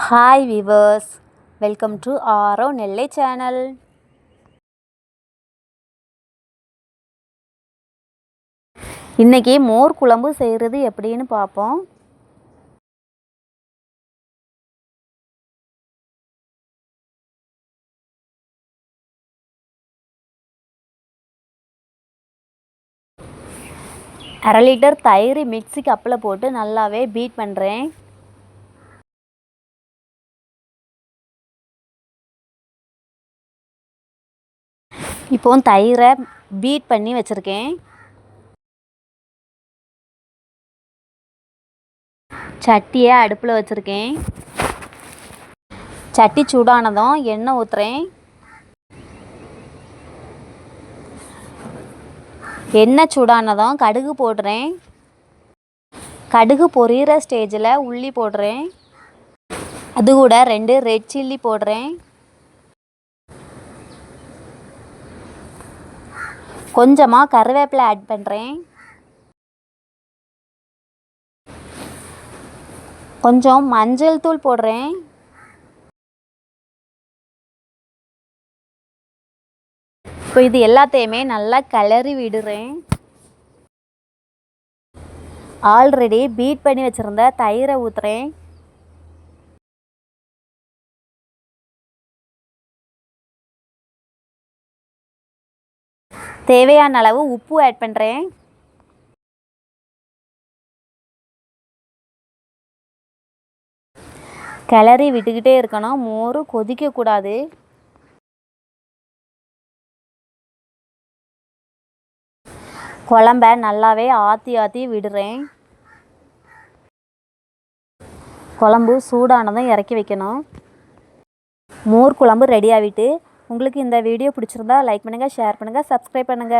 Hi viewers, welcome to Aaro Nellai channel. இன்றைக்கி மோர் குழம்பு செய்கிறது எப்படின்னு பார்ப்போம். அரை லிட்டர் தயிர் மிக்ஸி கப்பில் போட்டு நல்லாவே பீட் பண்ணுறேன். இப்போ தயிரை பீட் பண்ணி வச்சுருக்கேன். சட்டியை அடுப்பில் வச்சுருக்கேன். சட்டி சூடானதும் எண்ணெய் ஊற்றுறேன். எண்ணெய் சூடானதும் கடுகு போடுறேன். கடுகு பொரியிற ஸ்டேஜில் உள்ளி போடுறேன். அது கூட 2 ரெட் சில்லி போடுறேன். கொஞ்சமாக கருவேப்பிலை ஆட் பண்ணுறேன். கொஞ்சம் மஞ்சள் தூள் போடுறேன். இப்போ இது எல்லாத்தையுமே நல்லா கிளறி விடுறேன். ஆல்ரெடி பீட் பண்ணி வச்சுருந்த தயிரை ஊற்றுறேன். தேவையான அளவு உப்பு ஆட் பண்ணுறேன். கிளறி விட்டுக்கிட்டே இருக்கணும். மோர் கொதிக்கக்கூடாது. குழம்ப நல்லாவே ஆற்றி விடுறேன். குழம்பு சூடானதும் இறக்கி வைக்கணும். மோர் குழம்பு ரெடி ஆகிட்டு. உங்களுக்கு இந்த வீடியோ பிடிச்சிருந்தா லைக் பண்ணுங்கள், ஷேர் பண்ணுங்கள், சப்ஸ்கிரைப் பண்ணுங்கள்.